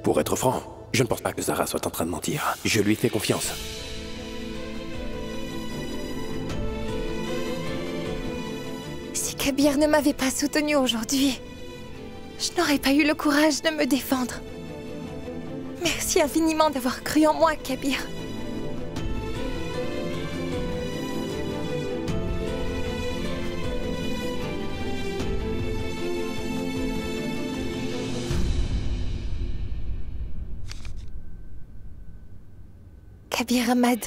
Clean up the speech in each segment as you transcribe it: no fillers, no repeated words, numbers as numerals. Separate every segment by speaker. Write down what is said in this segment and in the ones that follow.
Speaker 1: Pour être franc, je ne pense pas que Zara soit en train de mentir. Je lui fais confiance.
Speaker 2: Si Kabir ne m'avait pas soutenue aujourd'hui, je n'aurais pas eu le courage de me défendre. Merci infiniment d'avoir cru en moi, Kabir. Kabir Ahmad.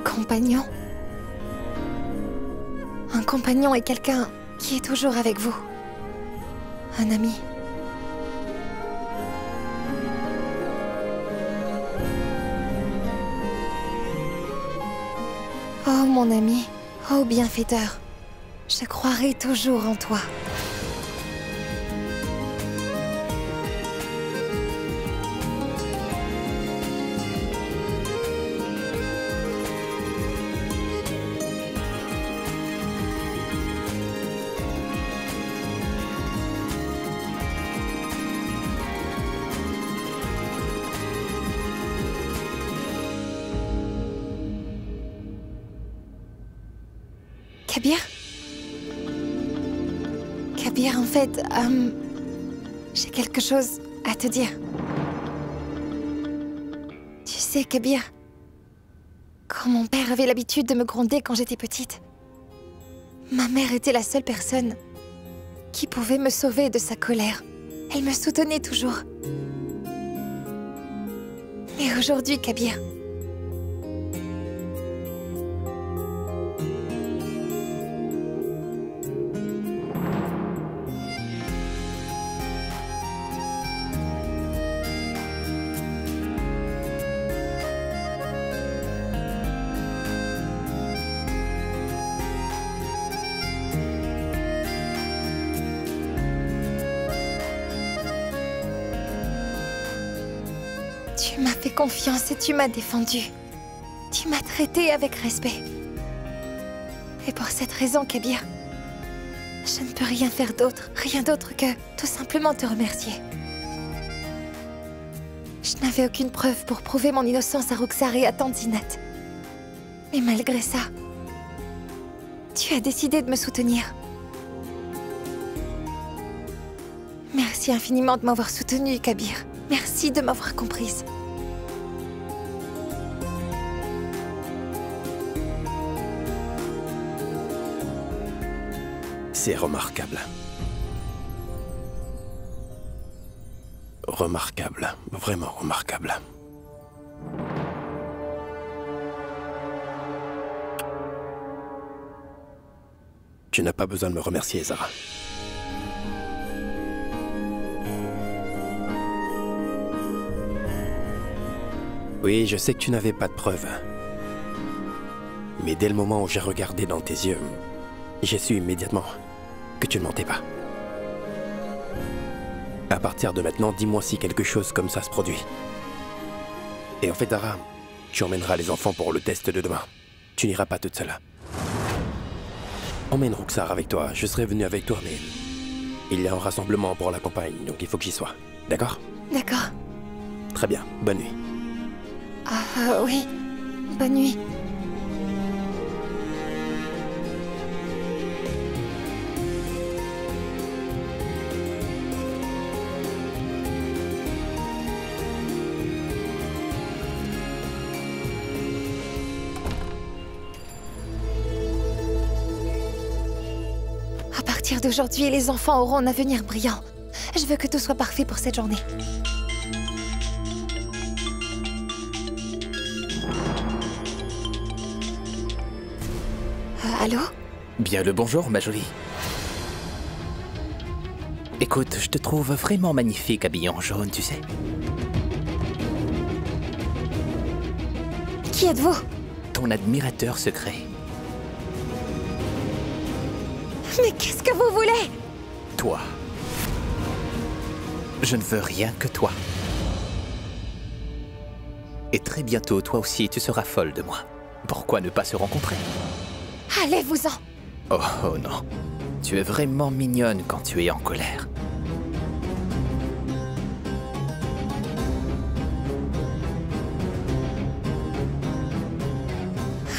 Speaker 2: Compagnon. Un compagnon est quelqu'un qui est toujours avec vous. Un ami. Oh mon ami, oh bienfaiteur, je croirai toujours en toi. Kabir? Kabir, en fait, j'ai quelque chose à te dire. Tu sais, Kabir, quand mon père avait l'habitude de me gronder quand j'étais petite, ma mère était la seule personne qui pouvait me sauver de sa colère. Elle me soutenait toujours. Mais aujourd'hui, Kabir, tu m'as fait confiance et tu m'as défendu. Tu m'as traité avec respect. Et pour cette raison, Kabir, je ne peux rien faire d'autre, rien d'autre que tout simplement te remercier. Je n'avais aucune preuve pour prouver mon innocence à Roxar et à Tante Zinat. Mais malgré ça, tu as décidé de me soutenir. Merci infiniment de m'avoir soutenue, Kabir. Merci de m'avoir comprise.
Speaker 1: C'est remarquable. Remarquable, vraiment remarquable. Tu n'as pas besoin de me remercier, Zara. Oui, je sais que tu n'avais pas de preuves. Mais dès le moment où j'ai regardé dans tes yeux, j'ai su immédiatement que tu ne mentais pas. À partir de maintenant, dis-moi si quelque chose comme ça se produit. Et en fait, Zara, tu emmèneras les enfants pour le test de demain. Tu n'iras pas toute seule. Emmène Roxar avec toi. Je serai venu avec toi, mais il y a un rassemblement pour la campagne, donc il faut que j'y sois. D'accord?
Speaker 2: D'accord.
Speaker 1: Très bien. Bonne nuit.
Speaker 2: Ah oui, bonne nuit. À partir d'aujourd'hui, les enfants auront un avenir brillant. Je veux que tout soit parfait pour cette journée. Allô?
Speaker 3: Bien le bonjour, ma jolie. Écoute, je te trouve vraiment magnifique habillée en jaune, tu sais.
Speaker 2: Qui êtes-vous?
Speaker 3: Ton admirateur secret.
Speaker 2: Mais qu'est-ce que vous voulez?
Speaker 3: Toi. Je ne veux rien que toi. Et très bientôt, toi aussi, tu seras folle de moi. Pourquoi ne pas se rencontrer?
Speaker 2: Allez-vous-en!
Speaker 3: Oh, oh non. Tu es vraiment mignonne quand tu es en colère.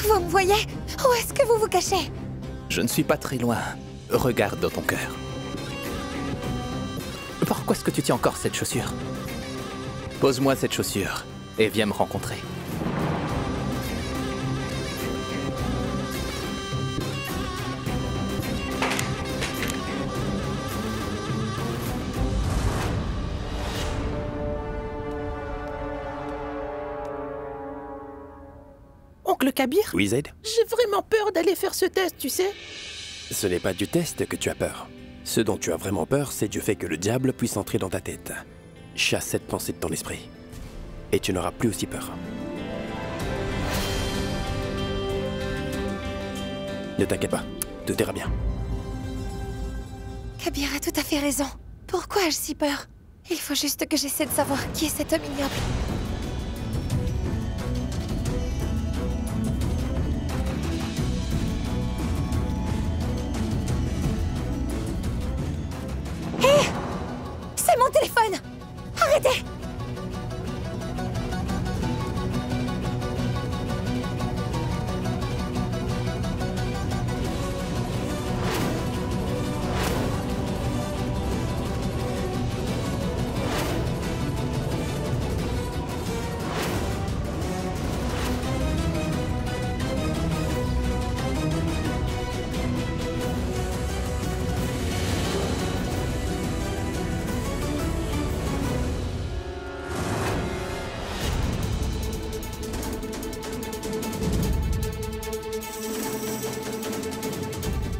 Speaker 2: Vous me voyez? Où est-ce que vous vous cachez?
Speaker 3: Je ne suis pas très loin. Regarde dans ton cœur. Pourquoi est-ce que tu tiens encore cette chaussure? Pose-moi cette chaussure et viens me rencontrer.
Speaker 4: Oncle Kabir,
Speaker 1: Oui, Zaid?
Speaker 4: j'ai vraiment peur d'aller faire ce test, tu sais.
Speaker 1: Ce n'est pas du test que tu as peur. Ce dont tu as vraiment peur, c'est du fait que le diable puisse entrer dans ta tête. Chasse cette pensée de ton esprit. Et tu n'auras plus aussi peur. Ne t'inquiète pas, tout ira bien.
Speaker 2: Kabir a tout à fait raison. Pourquoi ai-je si peur? Il faut juste que j'essaie de savoir qui est cet homme ignoble. Hé! C'est mon téléphone! Arrêtez!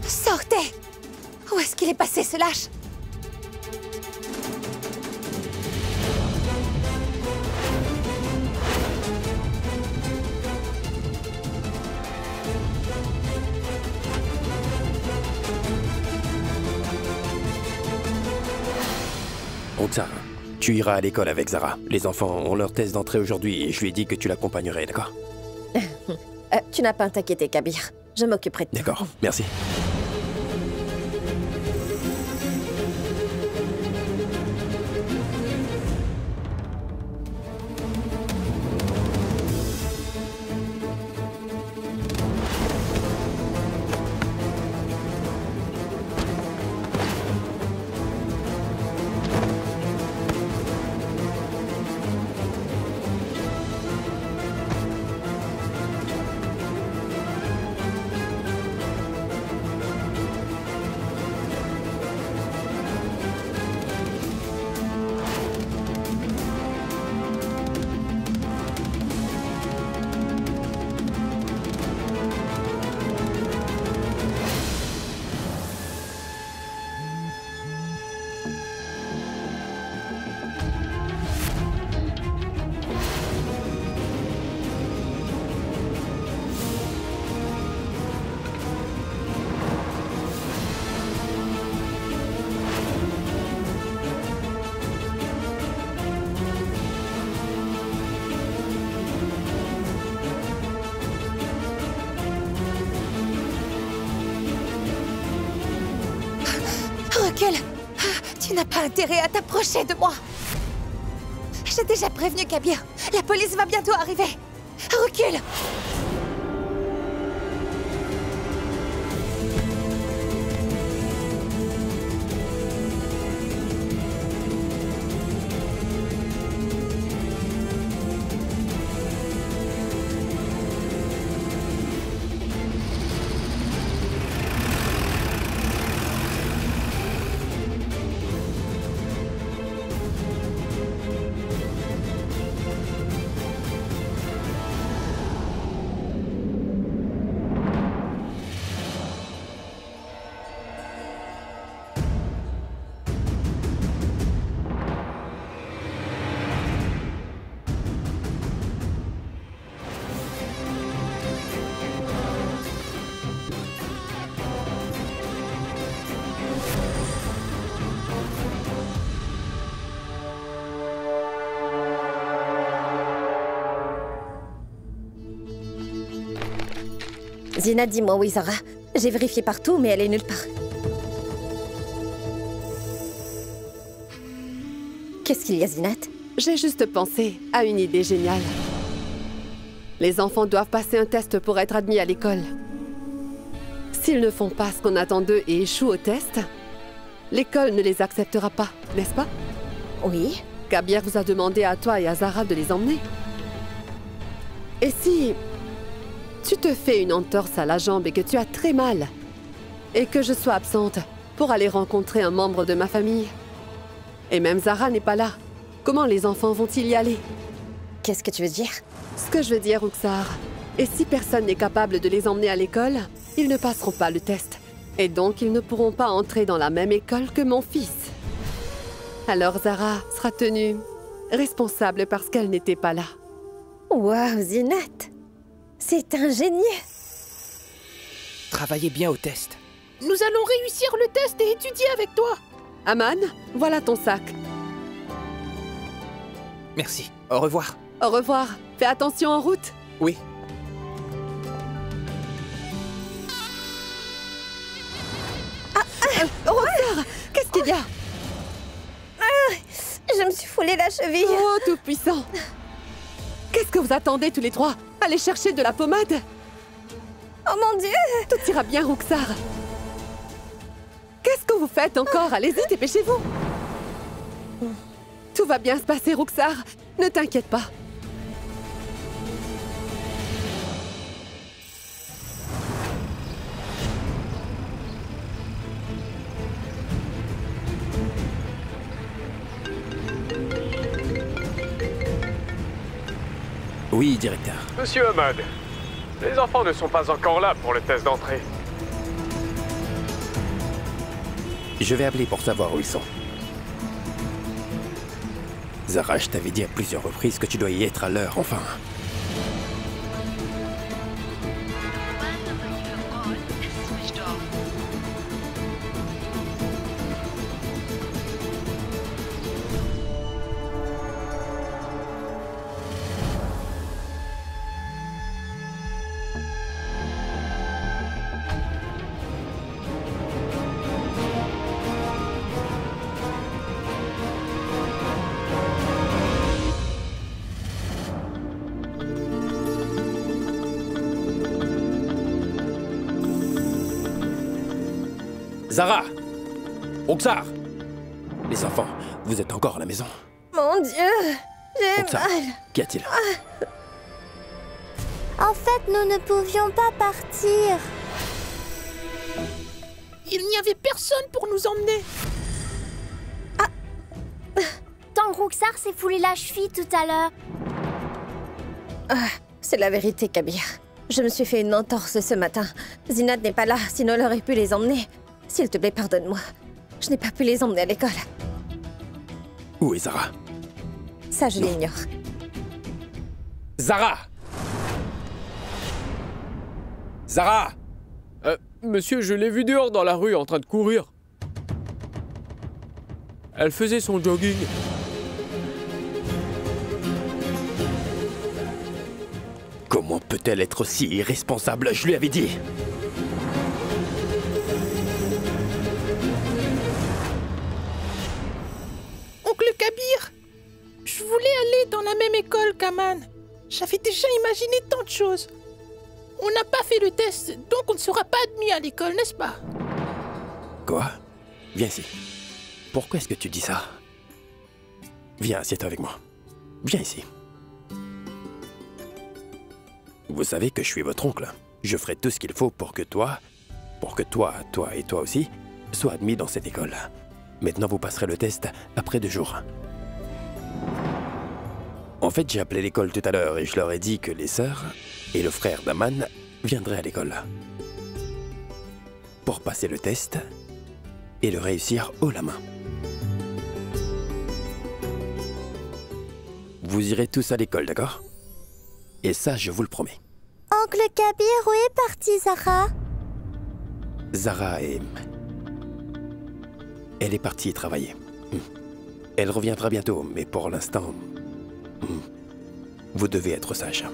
Speaker 2: Sortez! Où est-ce qu'il est passé, ce lâche?
Speaker 1: Roxane, tu iras à l'école avec Zara. Les enfants ont leur test d'entrée aujourd'hui et je lui ai dit que tu l'accompagnerais, d'accord?
Speaker 5: Tu n'as pas à t'inquiéter, Kabir. Je m'occuperai de toi.
Speaker 1: D'accord, merci.
Speaker 2: Recule! Tu n'as pas intérêt à t'approcher de moi! J'ai déjà prévenu Kabir. La police va bientôt arriver. Recule!
Speaker 5: Zina, dis-moi où est Zara. J'ai vérifié partout, mais elle est nulle part. Qu'est-ce qu'il y a, Zinat?
Speaker 6: J'ai juste pensé à une idée géniale. Les enfants doivent passer un test pour être admis à l'école. S'ils ne font pas ce qu'on attend d'eux et échouent au test, l'école ne les acceptera pas, n'est-ce pas?
Speaker 5: Oui.
Speaker 6: Kabir vous a demandé à toi et à Zara de les emmener. Et si tu te fais une entorse à la jambe et que tu as très mal, et que je sois absente pour aller rencontrer un membre de ma famille, et même Zara n'est pas là, comment les enfants vont-ils y aller?
Speaker 5: Qu'est-ce que tu veux dire?
Speaker 6: Ce que je veux dire, Ruxar, et si personne n'est capable de les emmener à l'école, ils ne passeront pas le test. Et donc, ils ne pourront pas entrer dans la même école que mon fils. Alors Zara sera tenue responsable parce qu'elle n'était pas là.
Speaker 5: Waouh, Zinat! C'est ingénieux!
Speaker 3: Travaillez bien au test.
Speaker 4: Nous allons réussir le test et étudier avec toi.
Speaker 6: Aman, voilà ton sac.
Speaker 3: Merci. Au revoir.
Speaker 6: Au revoir. Fais attention en route.
Speaker 3: Oui.
Speaker 6: Ruxar, qu'est-ce qu'il y a?
Speaker 5: Je me suis foulé la cheville.
Speaker 6: Oh, tout-puissant! Qu'est-ce que vous attendez tous les trois? Allez chercher de la pommade!
Speaker 5: Oh mon Dieu!
Speaker 6: Tout ira bien, Ruxar. Qu'est-ce que vous faites encore? Allez-y, dépêchez-vous! Tout va bien se passer, Ruxar. Ne t'inquiète pas.
Speaker 1: Oui, directeur.
Speaker 7: Monsieur Ahmad, les enfants ne sont pas encore là pour le test d'entrée.
Speaker 1: Je vais appeler pour savoir où ils sont. Zara, je t'avais dit à plusieurs reprises que tu dois y être à l'heure, enfin. Zara! Ruxar! Les enfants, vous êtes encore à la maison?
Speaker 5: Mon Dieu! J'ai
Speaker 1: Ruxar,
Speaker 5: mal.
Speaker 1: qu'y a-t-il?
Speaker 8: En fait, nous ne pouvions pas partir.
Speaker 4: Il n'y avait personne pour nous emmener.
Speaker 8: Tant Ruxar s'est foulé la cheville tout à l'heure.
Speaker 5: C'est la vérité, Kabir. Je me suis fait une entorse ce matin. Zinat n'est pas là, sinon elle aurait pu les emmener. S'il te plaît, pardonne-moi. Je n'ai pas pu les emmener à l'école.
Speaker 1: Où est Zara?
Speaker 5: Ça, je l'ignore.
Speaker 1: Zara! Zara!
Speaker 9: Monsieur, je l'ai vue dehors dans la rue en train de courir. Elle faisait son jogging.
Speaker 1: Comment peut-elle être aussi irresponsable? Je lui avais dit.
Speaker 4: Oncle Kabir, je voulais aller dans la même école qu'Aman. J'avais déjà imaginé tant de choses. On n'a pas fait le test, donc on ne sera pas admis à l'école, n'est-ce pas?
Speaker 1: Quoi? Viens ici. Pourquoi est-ce que tu dis ça? Viens, assieds-toi avec moi. Viens ici. Vous savez que je suis votre oncle. Je ferai tout ce qu'il faut pour que toi et toi aussi, soient admis dans cette école. Maintenant, vous passerez le test après 2 jours. En fait, j'ai appelé l'école tout à l'heure et je leur ai dit que les sœurs et le frère d'Aman viendraient à l'école pour passer le test et le réussir haut la main. Vous irez tous à l'école, d'accord? Et ça, je vous le promets.
Speaker 8: Oncle Kabir, où est partie Zara?
Speaker 1: Zara est... Elle est partie travailler. Elle reviendra bientôt, mais pour l'instant... Vous devez être sage.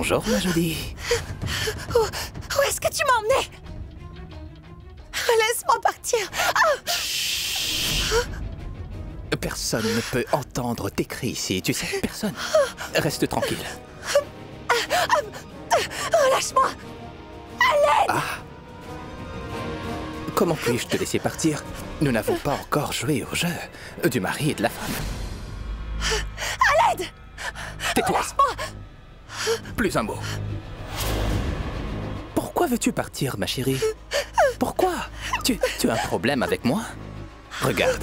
Speaker 3: Bonjour, ma jolie.
Speaker 2: Où est-ce que tu m'as emmené? Laisse-moi partir.
Speaker 3: Personne ne peut entendre tes cris ici, tu sais, personne. Reste tranquille.
Speaker 2: Relâche-moi.
Speaker 3: Ah. Comment puis-je te laisser partir? Nous n'avons pas encore joué au jeu du mari et de la femme.
Speaker 2: À l'aide.
Speaker 3: Tais-toi.
Speaker 2: Lâche-moi.
Speaker 3: Plus un mot. Pourquoi veux-tu partir, ma chérie? Pourquoi? Tu as un problème avec moi? Regarde,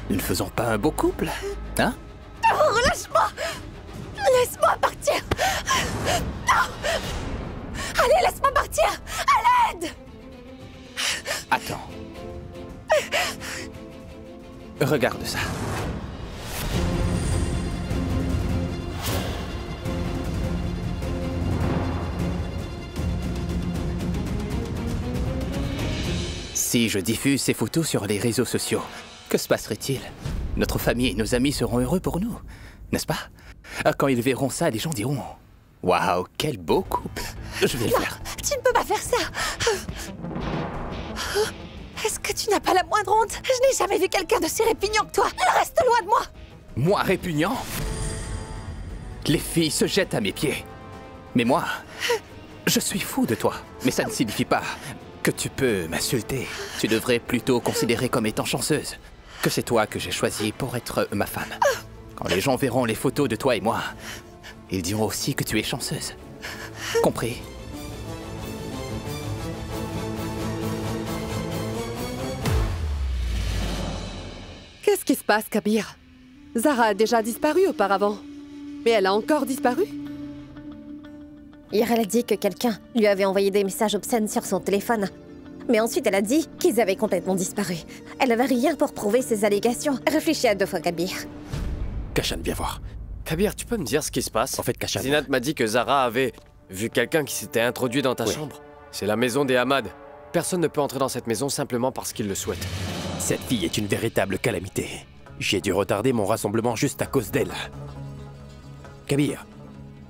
Speaker 3: nous ne faisons pas un beau couple, hein?
Speaker 2: Oh, relâche-moi. Laisse-moi partir. Non. Allez, laisse-moi partir. À l'aide.
Speaker 3: Attends. Regarde ça. Si je diffuse ces photos sur les réseaux sociaux, que se passerait-il? Notre famille et nos amis seront heureux pour nous, n'est-ce pas? Quand ils verront ça, les gens diront « Waouh, quel beau couple !» Je vais le faire.
Speaker 2: Tu ne peux pas faire ça. Est-ce que tu n'as pas la moindre honte? Je n'ai jamais vu quelqu'un d'aussi répugnant que toi. Reste loin de moi.
Speaker 3: Moi, répugnant? Les filles se jettent à mes pieds. Mais moi, je suis fou de toi. Mais ça ne signifie pas que tu peux m'insulter. Tu devrais plutôt considérer comme étant chanceuse que c'est toi que j'ai choisi pour être ma femme. Quand les gens verront les photos de toi et moi, ils diront aussi que tu es chanceuse. Compris?
Speaker 6: Qu'est-ce qui se passe, Kabir? Zara a déjà disparu auparavant. Mais elle a encore disparu?
Speaker 5: Hier, elle a dit que quelqu'un lui avait envoyé des messages obscènes sur son téléphone. Mais ensuite, elle a dit qu'ils avaient complètement disparu. Elle n'avait rien pour prouver ses allégations. Réfléchis à 2 fois, Kabir.
Speaker 1: Kashan, viens voir.
Speaker 9: Kabir, tu peux me dire ce qui se passe?
Speaker 1: En fait, Kashan...
Speaker 9: Zinat m'a dit que Zara avait vu quelqu'un qui s'était introduit dans ta chambre. C'est la maison des Hamad. Personne ne peut entrer dans cette maison simplement parce qu'il le souhaite.
Speaker 1: Cette fille est une véritable calamité. J'ai dû retarder mon rassemblement juste à cause d'elle. Kabir,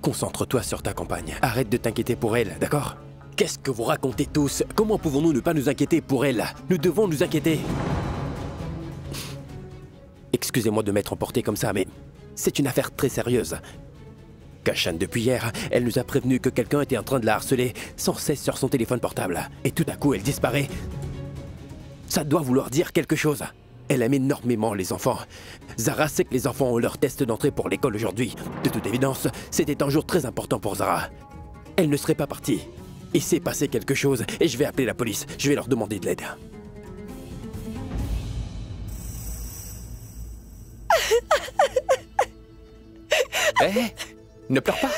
Speaker 1: concentre-toi sur ta compagne. Arrête de t'inquiéter pour elle, d'accord? Qu'est-ce que vous racontez tous? Comment pouvons-nous ne pas nous inquiéter pour elle? Nous devons nous inquiéter. Excusez-moi de m'être emporté comme ça, mais c'est une affaire très sérieuse. Kashan, depuis hier, elle nous a prévenu que quelqu'un était en train de la harceler sans cesse sur son téléphone portable. Et tout à coup, elle disparaît. Ça doit vouloir dire quelque chose. Elle aime énormément les enfants. Zara sait que les enfants ont leur test d'entrée pour l'école aujourd'hui. De toute évidence, c'était un jour très important pour Zara. Elle ne serait pas partie. Il s'est passé quelque chose et je vais appeler la police. Je vais leur demander de l'aide.
Speaker 3: Hé, ne pleure pas.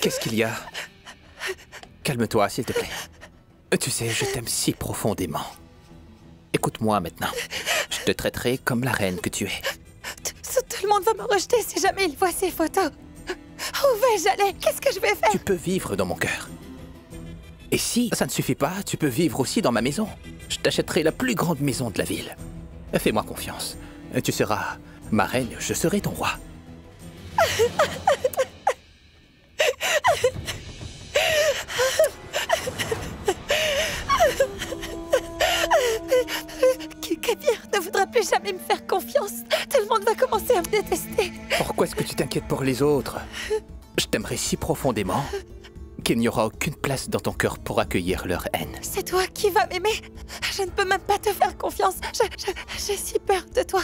Speaker 3: Qu'est-ce qu'il y a? Calme-toi, s'il te plaît. Tu sais, je t'aime si profondément. Écoute-moi maintenant. Je te traiterai comme la reine que tu es.
Speaker 2: Tout le monde va me rejeter si jamais il voit ces photos. Où vais-je aller? Qu'est-ce que je vais faire?
Speaker 3: Tu peux vivre dans mon cœur. Et si ça ne suffit pas, tu peux vivre aussi dans ma maison. Je t'achèterai la plus grande maison de la ville. Fais-moi confiance. Tu seras ma reine, je serai ton roi.
Speaker 2: Kabir ne voudra plus jamais me faire confiance. Tout le monde va commencer à me détester.
Speaker 3: Pourquoi est-ce que tu t'inquiètes pour les autres? Je t'aimerais si profondément qu'il n'y aura aucune place dans ton cœur pour accueillir leur haine.
Speaker 2: C'est toi qui vas m'aimer. Je ne peux même pas te faire confiance. J'ai si peur de toi.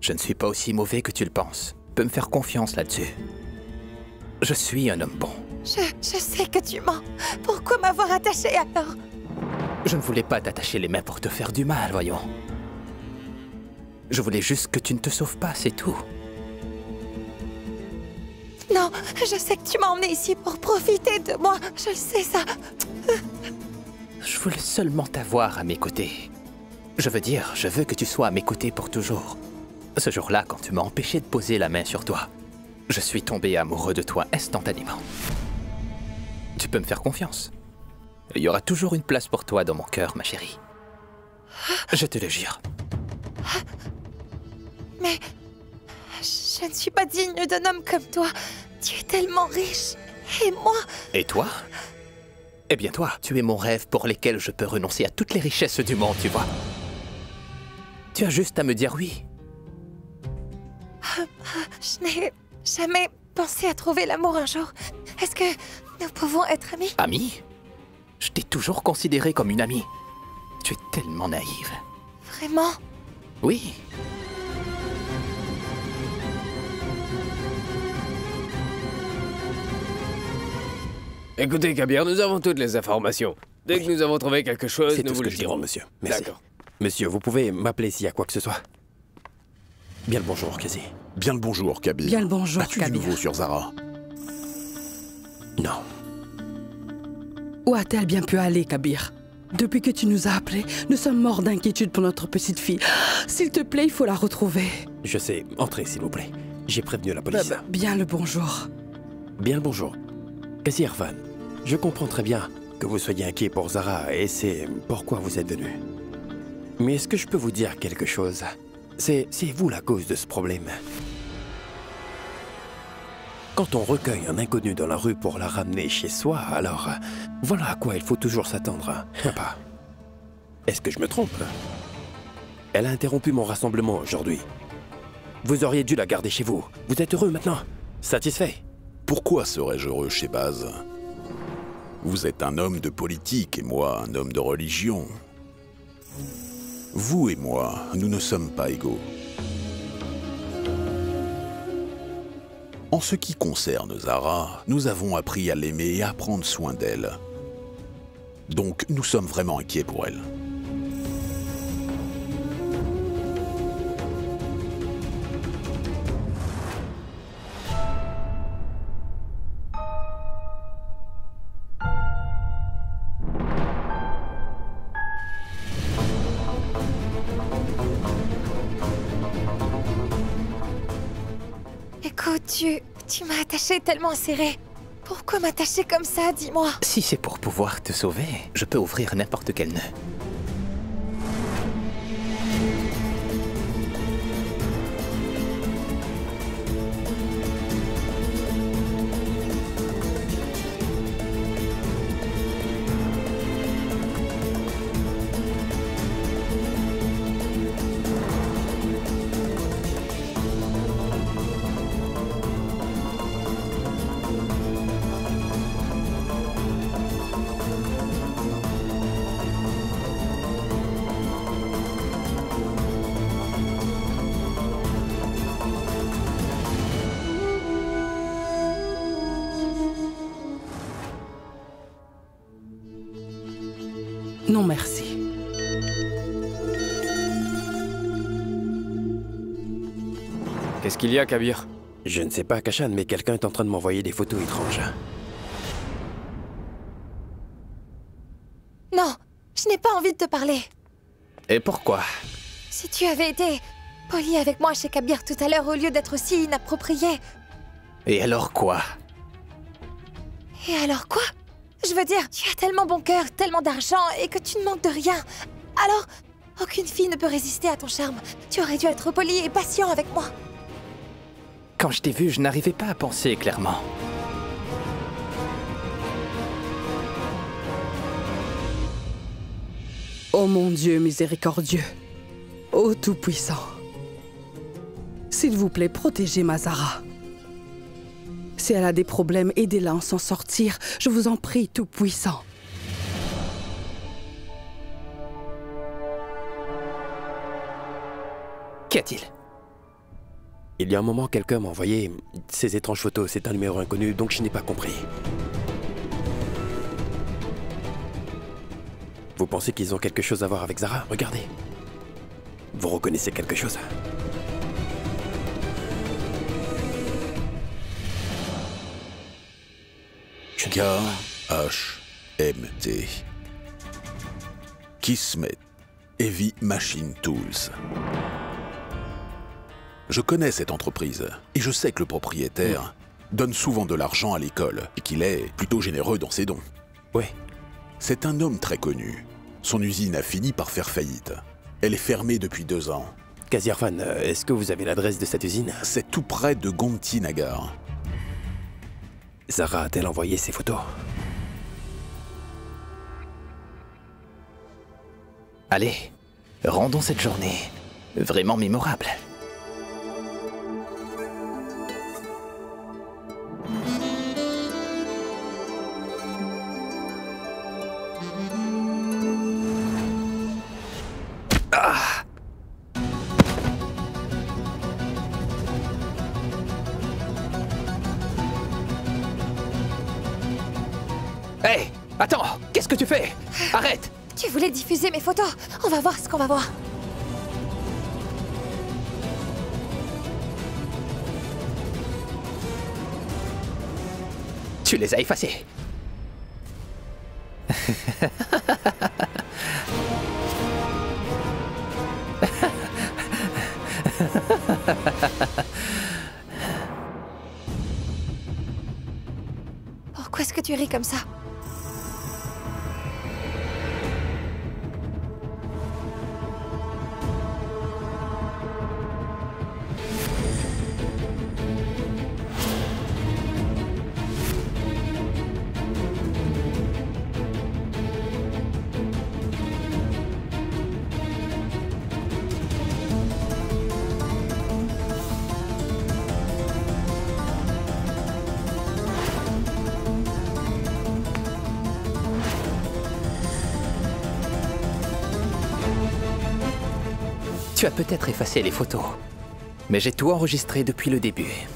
Speaker 3: Je ne suis pas aussi mauvais que tu le penses. Tu peux me faire confiance là-dessus. Je suis un homme bon.
Speaker 2: Je sais que tu mens. Pourquoi m'avoir attaché alors?
Speaker 3: Je ne voulais pas t'attacher les mains pour te faire du mal, voyons. Je voulais juste que tu ne te sauves pas, c'est tout.
Speaker 2: Non, je sais que tu m'as emmené ici pour profiter de moi. Je le sais, ça.
Speaker 3: Je voulais seulement t'avoir à mes côtés. Je veux dire, je veux que tu sois à mes côtés pour toujours. Ce jour-là, quand tu m'as empêché de poser la main sur toi, je suis tombé amoureux de toi instantanément. Tu peux me faire confiance. Il y aura toujours une place pour toi dans mon cœur, ma chérie. Je te le jure.
Speaker 2: Mais Je ne suis pas digne d'un homme comme toi. Tu es tellement riche. Et moi...
Speaker 3: Et toi? Eh bien toi, tu es mon rêve pour lequel je peux renoncer à toutes les richesses du monde, tu vois. Tu as juste à me dire oui.
Speaker 2: Je n'ai jamais pensé à trouver l'amour un jour. Est-ce que nous pouvons être amis?
Speaker 3: Amie? Je t'ai toujours considérée comme une amie. Tu es tellement naïve.
Speaker 2: Vraiment?
Speaker 3: Oui.
Speaker 9: Écoutez, Kabir, nous avons toutes les informations. Dès que nous avons trouvé quelque chose,
Speaker 1: C'est
Speaker 9: nous
Speaker 1: tout
Speaker 9: vous
Speaker 1: ce
Speaker 9: le
Speaker 1: que je
Speaker 9: dirons.
Speaker 1: dirai, monsieur. Merci.
Speaker 9: D'accord.
Speaker 1: Monsieur, vous pouvez m'appeler s'il y a quoi que ce soit. Bien le bonjour, Casey.
Speaker 10: Bien le bonjour, Kabir.
Speaker 11: Bien le bonjour,
Speaker 10: As-tu du
Speaker 11: Kabir.
Speaker 10: nouveau sur Zara?
Speaker 1: Non.
Speaker 11: Où a-t-elle bien pu aller, Kabir? Depuis que tu nous as appelés, nous sommes morts d'inquiétude pour notre petite fille. S'il te plaît, il faut la retrouver.
Speaker 1: Je sais. Entrez, s'il vous plaît. J'ai prévenu la police.
Speaker 11: Bien le bonjour.
Speaker 1: Bien le bonjour. Casey Irfan, je comprends très bien que vous soyez inquiet pour Zara et c'est pourquoi vous êtes venu. Mais est-ce que je peux vous dire quelque chose? C'est vous la cause de ce problème. Quand on recueille un inconnu dans la rue pour la ramener chez soi, alors voilà à quoi il faut toujours s'attendre. Papa, est-ce que je me trompe? Elle a interrompu mon rassemblement aujourd'hui. Vous auriez dû la garder chez vous. Vous êtes heureux maintenant? Satisfait?
Speaker 10: Pourquoi serais-je heureux chez Baz? Vous êtes un homme de politique et moi un homme de religion. Vous et moi, nous ne sommes pas égaux. En ce qui concerne Zara, nous avons appris à l'aimer et à prendre soin d'elle. Donc nous sommes vraiment inquiets pour elle.
Speaker 2: Écoute, tu m'as attaché tellement serré. Pourquoi m'attacher comme ça, dis-moi?
Speaker 3: Si c'est pour pouvoir te sauver, je peux ouvrir n'importe quel nœud.
Speaker 11: Non, merci.
Speaker 9: Qu'est-ce qu'il y a, Kabir?
Speaker 1: Je ne sais pas, Kashan, mais quelqu'un est en train de m'envoyer des photos étranges.
Speaker 2: Non, je n'ai pas envie de te parler.
Speaker 3: Et pourquoi?
Speaker 2: Si tu avais été poli avec moi chez Kabir tout à l'heure au lieu d'être aussi inapproprié.
Speaker 3: Et alors quoi?
Speaker 2: Et alors quoi? Je veux dire, tu as tellement bon cœur, tellement d'argent et que tu ne manques de rien. Alors, aucune fille ne peut résister à ton charme. Tu aurais dû être poli et patient avec moi.
Speaker 3: Quand je t'ai vu, je n'arrivais pas à penser clairement.
Speaker 11: Ô mon Dieu miséricordieux, ô Tout-Puissant, s'il vous plaît, protégez ma Zara. Si elle a des problèmes, aidez-la à s'en sortir. Je vous en prie, Tout-Puissant.
Speaker 3: Qu'y a-t-il?
Speaker 1: Il y a un moment, quelqu'un m'a envoyé ces étranges photos. C'est un numéro inconnu, donc je n'ai pas compris. Vous pensez qu'ils ont quelque chose à voir avec Zara? Regardez. Vous reconnaissez quelque chose?
Speaker 10: KHMT. Kismet. Heavy Machine Tools. Je connais cette entreprise et je sais que le propriétaire donne souvent de l'argent à l'école et qu'il est plutôt généreux dans ses dons.
Speaker 1: Ouais.
Speaker 10: C'est un homme très connu. Son usine a fini par faire faillite. Elle est fermée depuis 2 ans.
Speaker 1: Kazirfan, est-ce que vous avez l'adresse de cette usine?
Speaker 10: C'est tout près de Gonti Nagar.
Speaker 1: Zara a-t-elle envoyé ses photos?
Speaker 3: Allez, rendons cette journée vraiment mémorable. Hé, attends, qu'est-ce que tu fais? Arrête!
Speaker 2: Tu voulais diffuser mes photos. On va voir ce qu'on va voir.
Speaker 3: Tu les as effacés.
Speaker 2: Pourquoi est-ce que tu ris comme ça?
Speaker 3: Tu as peut-être effacé les photos, mais j'ai tout enregistré depuis le début.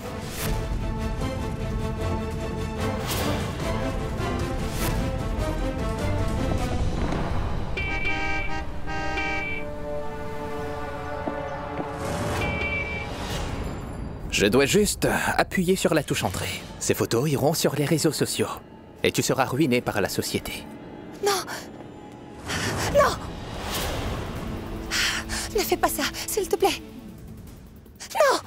Speaker 3: Je dois juste appuyer sur la touche entrée. Ces photos iront sur les réseaux sociaux. Et tu seras ruiné par la société.
Speaker 2: Non! Non! Ne fais pas ça, s'il te plaît. Non!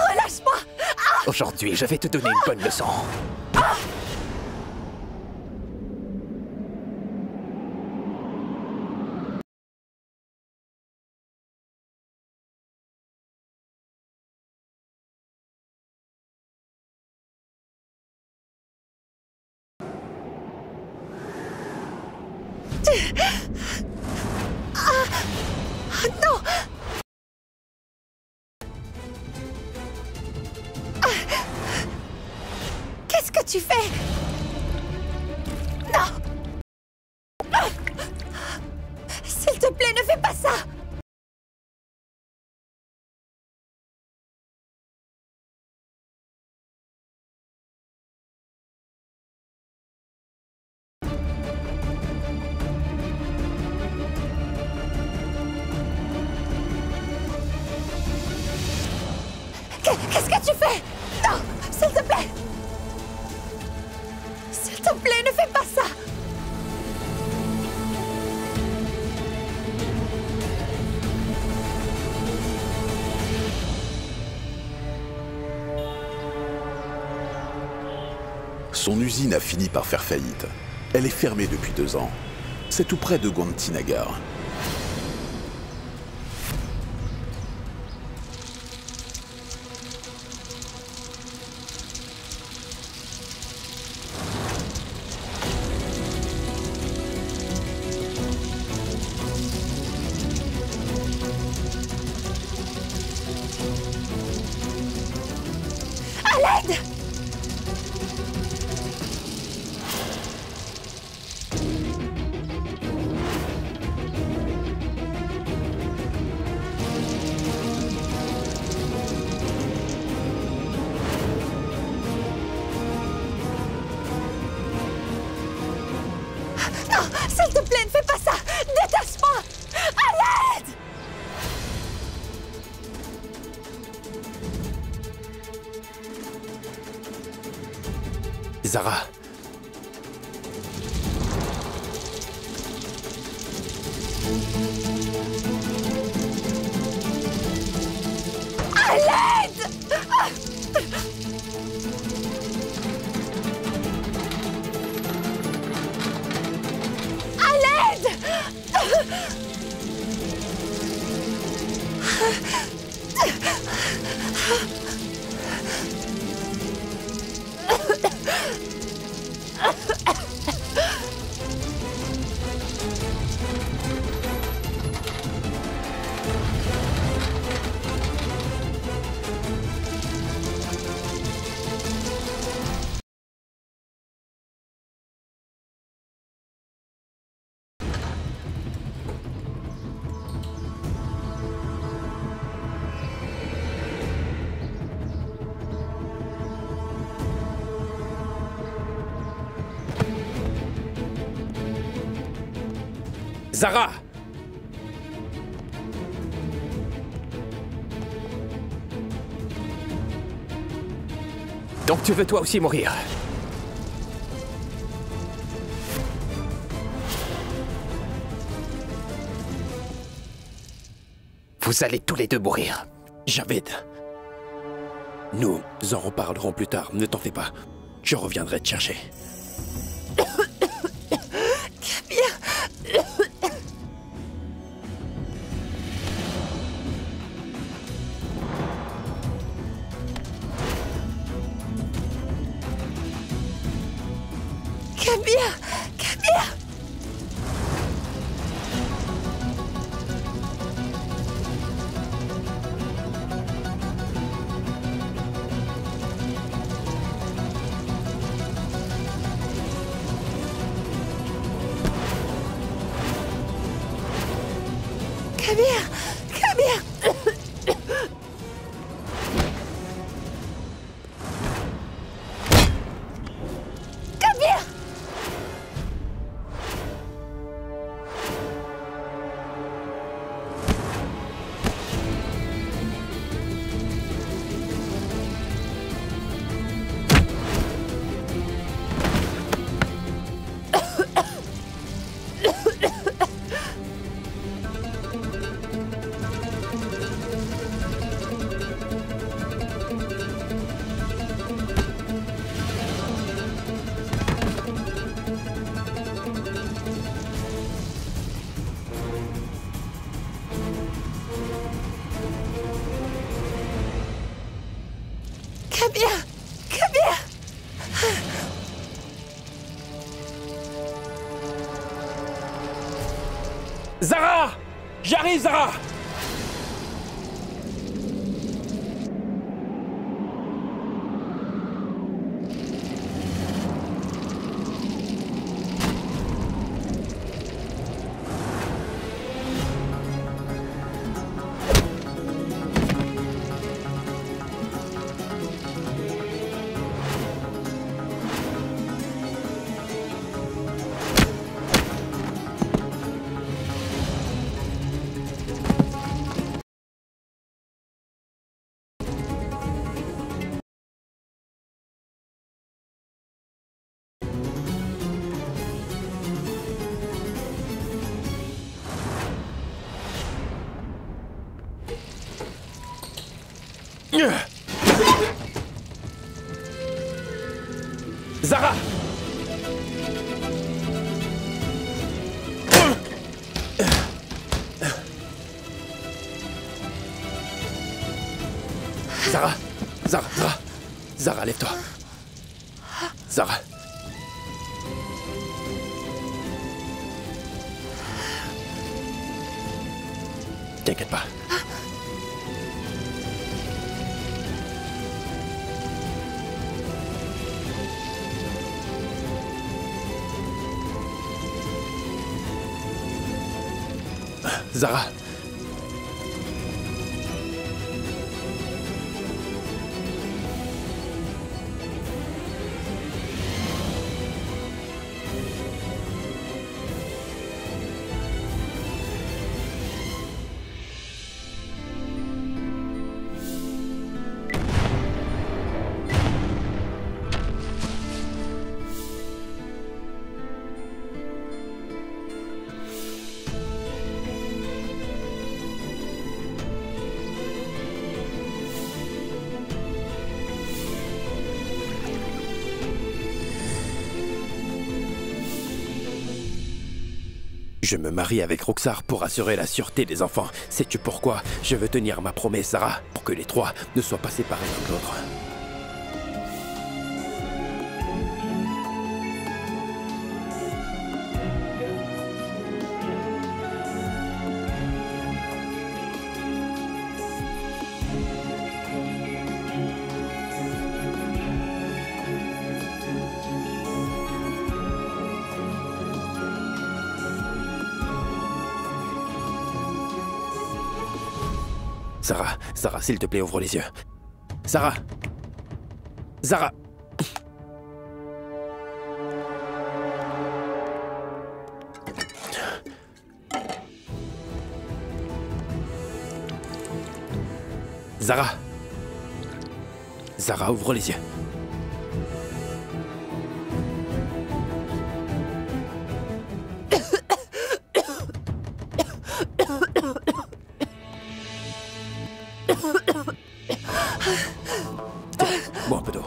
Speaker 2: Relâche-moi!
Speaker 3: Aujourd'hui, je vais te donner une bonne leçon.
Speaker 2: Non! Qu'est-ce que tu fais? Non! S'il te plaît, ne fais pas ça! Qu'est-ce que tu fais? Non! S'il te plaît! S'il te plaît, ne fais pas ça!
Speaker 10: Son usine a fini par faire faillite. Elle est fermée depuis 2 ans. C'est tout près de Gonti Nagar.
Speaker 2: À l'aide!
Speaker 1: Zara.
Speaker 2: À l'aide! À l'aide!
Speaker 1: Zara!
Speaker 3: Donc tu veux toi aussi mourir? Vous allez tous les deux mourir.
Speaker 1: Javed. Nous en reparlerons plus tard, ne t'en fais pas. Je reviendrai te chercher.
Speaker 2: Kabir! Kabir! Kabir! Kabir! Kabir! Kabir! Kabir!
Speaker 1: Zara! J'arrive, Zara! Zara! Zara! Zara! Zara! Zara, lève-toi! Zara! T'inquiète pas. Zara. Je me marie avec Roxar pour assurer la sûreté des enfants. Sais-tu pourquoi? Je veux tenir ma promesse, Sarah, pour que les trois ne soient pas séparés l'un de l'autre. Sarah, s'il te plaît, ouvre les yeux. Sarah! Zara! Zara! Zara, ouvre les yeux. Bois un peu d'eau.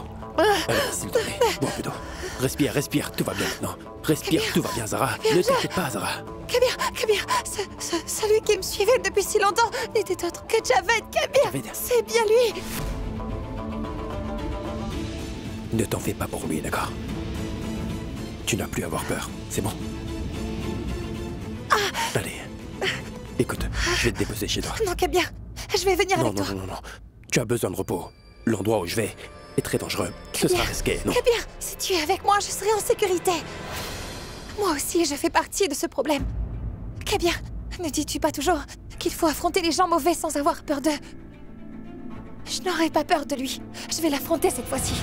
Speaker 1: Allez, s'il te plaît, bois un peu d'eau. Respire, tout va bien maintenant. Respire, tout va bien, Zara. Ne t'inquiète pas, Zara.
Speaker 2: Kabir, celui qui me suivait depuis si longtemps n'était autre que Javed. Kabir, c'est bien lui.
Speaker 1: Ne t'en fais pas pour lui, d'accord? Tu n'as plus à avoir peur, c'est bon? Allez, écoute, je vais te déposer chez toi.
Speaker 2: Non, Kabir, je vais venir avec toi.
Speaker 1: Non. Tu as besoin de repos. L'endroit où je vais est très dangereux. Ce sera risqué, non?
Speaker 2: Kabir, si tu es avec moi, je serai en sécurité. Moi aussi, je fais partie de ce problème. Kabir, ne dis-tu pas toujours qu'il faut affronter les gens mauvais sans avoir peur d'eux? Je n'aurai pas peur de lui. Je vais l'affronter cette fois-ci.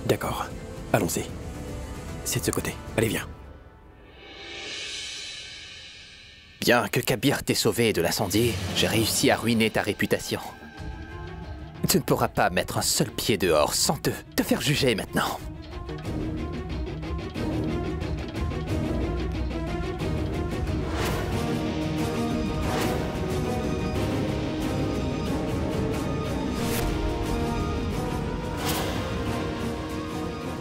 Speaker 1: D'accord. Allons-y. C'est de ce côté. Allez, viens.
Speaker 3: Bien que Kabir t'ait sauvé de l'incendie, j'ai réussi à ruiner ta réputation. Tu ne pourras pas mettre un seul pied dehors sans te faire juger maintenant.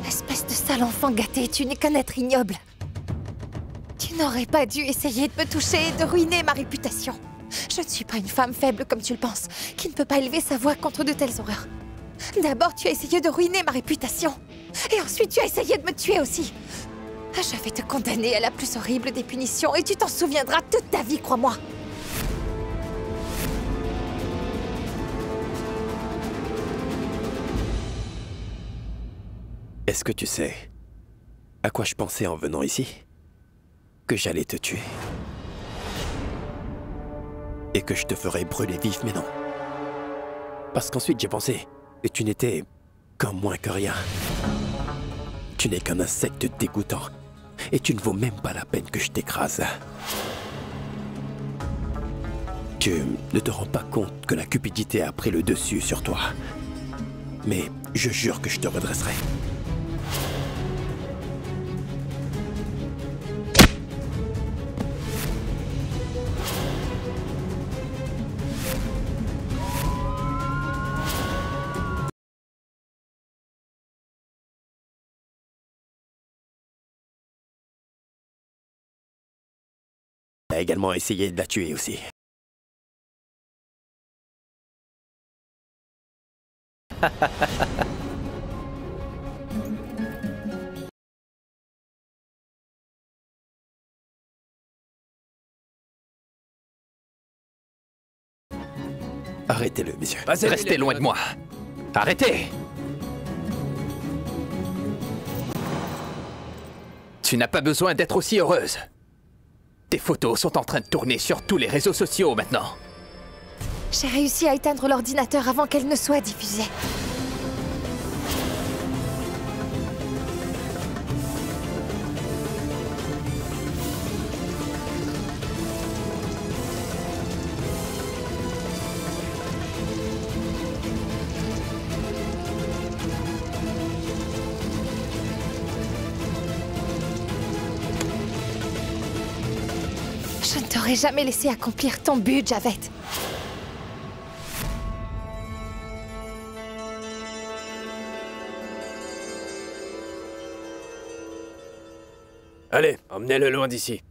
Speaker 2: Espèce de sale enfant gâté, tu n'es qu'un être ignoble. Tu n'aurais pas dû essayer de me toucher et de ruiner ma réputation. Je ne suis pas une femme faible comme tu le penses, qui ne peut pas élever sa voix contre de telles horreurs. D'abord, tu as essayé de ruiner ma réputation. Et ensuite, tu as essayé de me tuer aussi. Je vais te condamner à la plus horrible des punitions et tu t'en souviendras toute ta vie, crois-moi.
Speaker 1: Est-ce que tu sais à quoi je pensais en venant ici? Que j'allais te tuer. Et que je te ferais brûler vif, mais non. Parce qu'ensuite j'ai pensé que tu n'étais qu'un moins que rien. Tu n'es qu'un insecte dégoûtant. Et tu ne vaux même pas la peine que je t'écrase. Tu ne te rends pas compte que la cupidité a pris le dessus sur toi. Mais je jure que je te redresserai. A également essayé de la tuer aussi. Arrêtez-le, messieurs.
Speaker 3: Restez loin de moi. Arrêtez! Tu n'as pas besoin d'être aussi heureuse. Tes photos sont en train de tourner sur tous les réseaux sociaux maintenant.
Speaker 2: J'ai réussi à éteindre l'ordinateur avant qu'elle ne soit diffusée. Je ne t'aurais jamais laissé accomplir ton but, Javed.
Speaker 9: Allez, emmenez-le loin d'ici.